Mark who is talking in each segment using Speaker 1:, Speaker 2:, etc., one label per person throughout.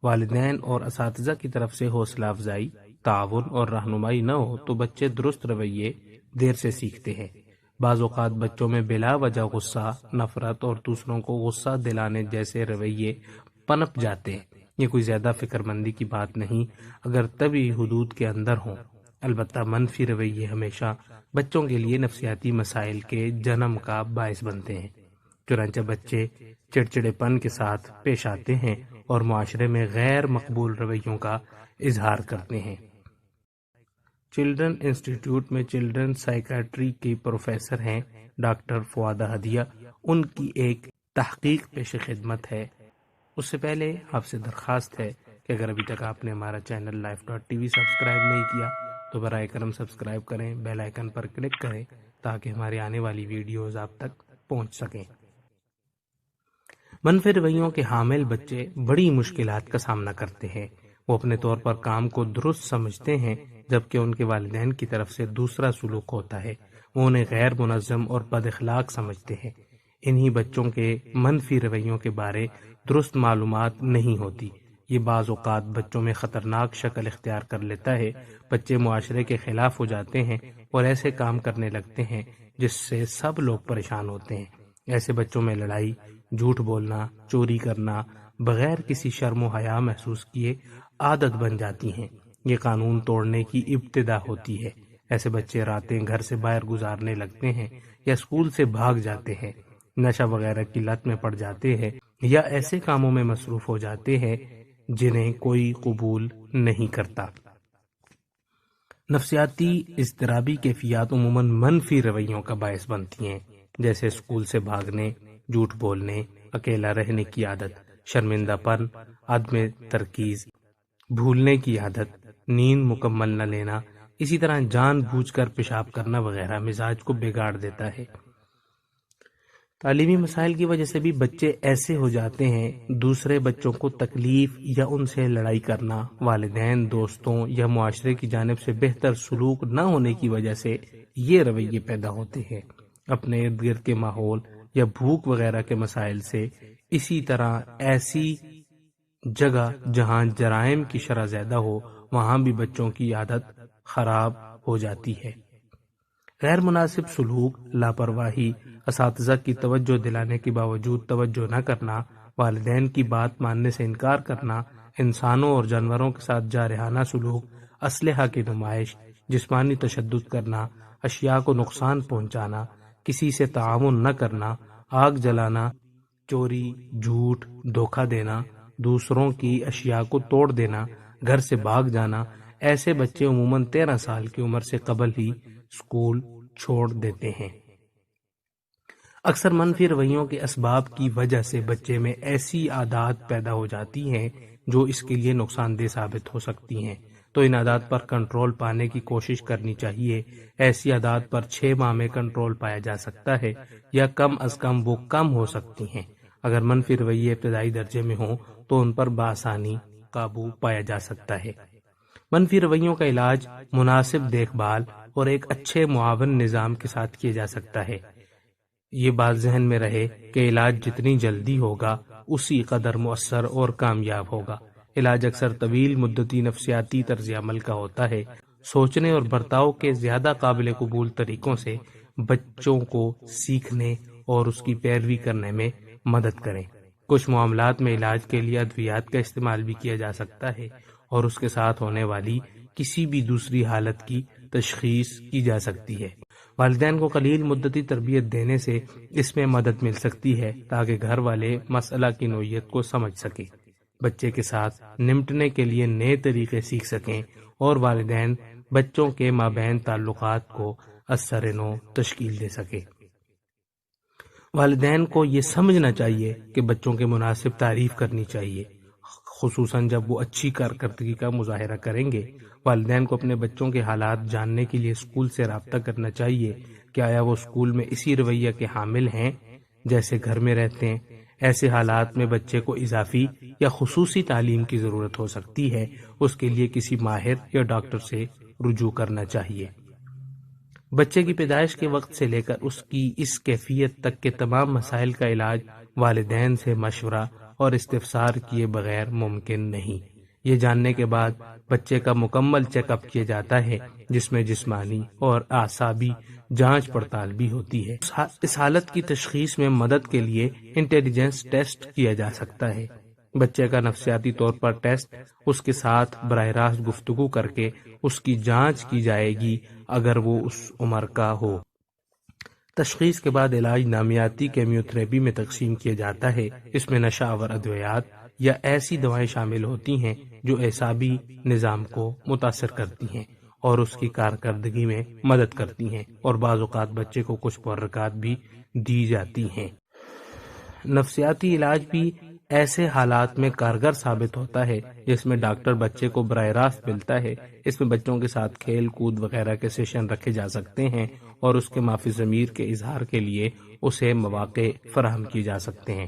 Speaker 1: والدین اور اساتذہ کی طرف سے حوصلہ افزائی، تعاون اور رہنمائی نہ ہو تو بچے درست رویے دیر سے سیکھتے ہیں۔ بعض اوقات بچوں میں بلا وجہ غصہ، نفرت اور دوسروں کو غصہ دلانے جیسے رویے پنپ جاتے ہیں۔ یہ کوئی زیادہ فکر مندی کی بات نہیں اگر طبی حدود کے اندر ہوں۔ البتہ منفی رویے ہمیشہ بچوں کے لیے نفسیاتی مسائل کے جنم کا باعث بنتے ہیں۔ چنانچہ بچے چڑچڑے پن کے ساتھ پیش آتے ہیں اور معاشرے میں غیر مقبول رویوں کا اظہار کرتے ہیں۔ چلڈرن انسٹیٹیوٹ میں چلڈرن سائیکیٹری کی پروفیسر ہیں ڈاکٹر فوادہ ہدیہ۔ ان کی ایک تحقیق پیش خدمت ہے۔ اس سے پہلے آپ سے درخواست ہے کہ اگر ابھی تک آپ نے ہمارا چینل life.tv سبسکرائب نہیں کیا تو براہ کرم سبسکرائب کریں، بیل آئیکن پر کلک کریں تاکہ ہماری آنے والی ویڈیوز آپ تک پہنچ سکیں۔ منفی رویوں کے حامل بچے بڑی مشکلات کا سامنا کرتے ہیں۔ وہ اپنے طور پر کام کو درست سمجھتے ہیں جبکہ ان کے والدین کی طرف سے دوسرا سلوک ہوتا ہے۔ وہ انہیں غیر منظم اور بد اخلاق سمجھتے ہیں۔ انہی بچوں کے منفی رویوں کے بارے درست معلومات نہیں ہوتی۔ یہ بعض اوقات بچوں میں خطرناک شکل اختیار کر لیتا ہے۔ بچے معاشرے کے خلاف ہو جاتے ہیں اور ایسے کام کرنے لگتے ہیں جس سے سب لوگ پریشان ہوتے ہیں۔ ایسے بچوں میں لڑائی، جھوٹ بولنا، چوری کرنا، بغیر کسی شرم و حیا محسوس کیے عادت بن جاتی ہیں۔ یہ قانون توڑنے کی ابتدا ہوتی ہے۔ ایسے بچے راتیں گھر سے باہر گزارنے لگتے ہیں یا اسکول سے بھاگ جاتے ہیں، نشہ وغیرہ کی لت میں پڑ جاتے ہیں یا ایسے کاموں میں مصروف ہو جاتے ہیں جنہیں کوئی قبول نہیں کرتا۔ نفسیاتی اضطرابی کیفیات عموماً منفی رویوں کا باعث بنتی ہیں، جیسے اسکول سے بھاگنے، جھوٹ بولنے، اکیلا رہنے کی عادت، شرمندہ پن، عدم ترکیز، بھولنے کی عادت، نیند مکمل نہ لینا، اسی طرح جان بوجھ کر پیشاب کرنا وغیرہ مزاج کو بگاڑ دیتا ہے۔ تعلیمی مسائل کی وجہ سے بھی بچے ایسے ہو جاتے ہیں۔ دوسرے بچوں کو تکلیف یا ان سے لڑائی کرنا، والدین، دوستوں یا معاشرے کی جانب سے بہتر سلوک نہ ہونے کی وجہ سے یہ رویے پیدا ہوتے ہیں۔ اپنے ارد گرد کے ماحول یا بھوک وغیرہ کے مسائل سے، اسی طرح ایسی جگہ جہاں جرائم کی شرح زیادہ ہو وہاں بھی بچوں کی عادت خراب ہو جاتی ہے۔ غیر مناسب سلوک، لاپرواہی، اساتذہ کی توجہ دلانے کے باوجود توجہ نہ کرنا، والدین کی بات ماننے سے انکار کرنا، انسانوں اور جانوروں کے ساتھ جارحانہ سلوک، اسلحہ کی نمائش، جسمانی تشدد کرنا، اشیاء کو نقصان پہنچانا، کسی سے تعاون نہ کرنا، آگ جلانا، چوری، جھوٹ، دھوکہ دینا، دوسروں کی اشیاء کو توڑ دینا، گھر سے بھاگ جانا، ایسے بچے عموماً 13 سال کی عمر سے قبل ہی اسکول چھوڑ دیتے ہیں۔ اکثر منفی رویوں کے اسباب کی وجہ سے بچے میں ایسی عادات پیدا ہو جاتی ہیں جو اس کے لیے نقصان دہ ثابت ہو سکتی ہیں، تو ان عادات پر کنٹرول پانے کی کوشش کرنی چاہیے۔ ایسی عادات پر 6 ماہ میں کنٹرول پایا جا سکتا ہے یا کم از کم وہ کم ہو سکتی ہیں۔ اگر منفی رویے ابتدائی درجے میں ہوں تو ان پر بآسانی قابو پایا جا سکتا ہے۔ منفی رویوں کا علاج مناسب دیکھ بھال اور ایک اچھے معاون نظام کے ساتھ کیا جا سکتا ہے۔ یہ بات ذہن میں رہے کہ علاج جتنی جلدی ہوگا اسی قدر مؤثر اور کامیاب ہوگا۔ علاج اکثر طویل مدتی نفسیاتی طرز عمل کا ہوتا ہے۔ سوچنے اور برتاؤ کے زیادہ قابل قبول طریقوں سے بچوں کو سیکھنے اور اس کی پیروی کرنے میں مدد کریں۔ کچھ معاملات میں علاج کے لیے ادویات کا استعمال بھی کیا جا سکتا ہے اور اس کے ساتھ ہونے والی کسی بھی دوسری حالت کی تشخیص کی جا سکتی ہے۔ والدین کو قلیل مدتی تربیت دینے سے اس میں مدد مل سکتی ہے تاکہ گھر والے مسئلہ کی نوعیت کو سمجھ سکیں، بچے کے ساتھ نمٹنے کے لیے نئے طریقے سیکھ سکیں اور والدین بچوں کے مابین تعلقات کو اثر نو تشکیل دے سکیں۔ والدین کو یہ سمجھنا چاہیے کہ بچوں کے مناسب تعریف کرنی چاہیے، خصوصاً جب وہ اچھی کارکردگی کا مظاہرہ کریں گے۔ والدین کو اپنے بچوں کے حالات جاننے کے لیے اسکول سے رابطہ کرنا چاہیے کہ آیا وہ اسکول میں اسی رویہ کے حامل ہیں جیسے گھر میں رہتے ہیں۔ ایسے حالات میں بچے کو اضافی یا خصوصی تعلیم کی ضرورت ہو سکتی ہے، اس کے لیے کسی ماہر یا ڈاکٹر سے رجوع کرنا چاہیے۔ بچے کی پیدائش کے وقت سے لے کر اس کی اس کیفیت تک کے تمام مسائل کا علاج والدین سے مشورہ اور استفسار کیے بغیر ممکن نہیں۔ یہ جاننے کے بعد بچے کا مکمل چیک اپ کیا جاتا ہے، جس میں جسمانی اور اعصابی جانچ پڑتال بھی ہوتی ہے۔ اس حالت کی تشخیص میں مدد کے لیے انٹیلیجنس ٹیسٹ کیا جا سکتا ہے۔ بچے کا نفسیاتی طور پر ٹیسٹ، اس کے ساتھ براہ راست گفتگو کر کے اس کی جانچ کی جائے گی اگر وہ اس عمر کا ہو۔ تشخیص کے بعد علاج نامیاتی کیمیوتھراپی میں تقسیم کیا جاتا ہے۔ اس میں نشہ آور ادویات یا ایسی دوائیں شامل ہوتی ہیں جو اعصابی نظام کو متاثر کرتی ہیں اور اس کی کارکردگی میں مدد کرتی ہیں، اور بعض اوقات بچے کو کچھ محرکات بھی دی جاتی ہیں۔ نفسیاتی علاج بھی ایسے حالات میں کارگر ثابت ہوتا ہے جس میں ڈاکٹر بچے کو براہ راست ملتا ہے۔ اس میں بچوں کے ساتھ کھیل کود وغیرہ کے سیشن رکھے جا سکتے ہیں اور اس کے مافی ضمیر کے اظہار کے لیے اسے مواقع فراہم کیے جا سکتے ہیں۔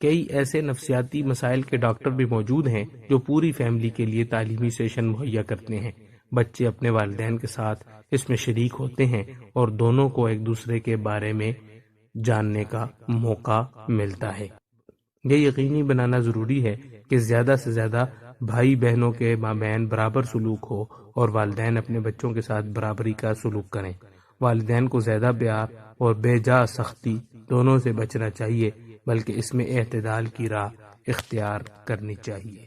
Speaker 1: کئی ایسے نفسیاتی مسائل کے ڈاکٹر بھی موجود ہیں جو پوری فیملی کے لیے تعلیمی سیشن مہیا کرتے ہیں۔ بچے اپنے والدین کے ساتھ اس میں شریک ہوتے ہیں اور دونوں کو ایک دوسرے کے بارے میں جاننے کا موقع ملتا ہے۔ یہ یقینی بنانا ضروری ہے کہ زیادہ سے زیادہ بھائی بہنوں کے مابین برابر سلوک ہو اور والدین اپنے بچوں کے ساتھ برابری کا سلوک کریں۔ والدین کو زیادہ پیار اور بے جا سختی دونوں سے بچنا چاہیے، بلکہ اس میں اعتدال کی راہ اختیار کرنی چاہیے۔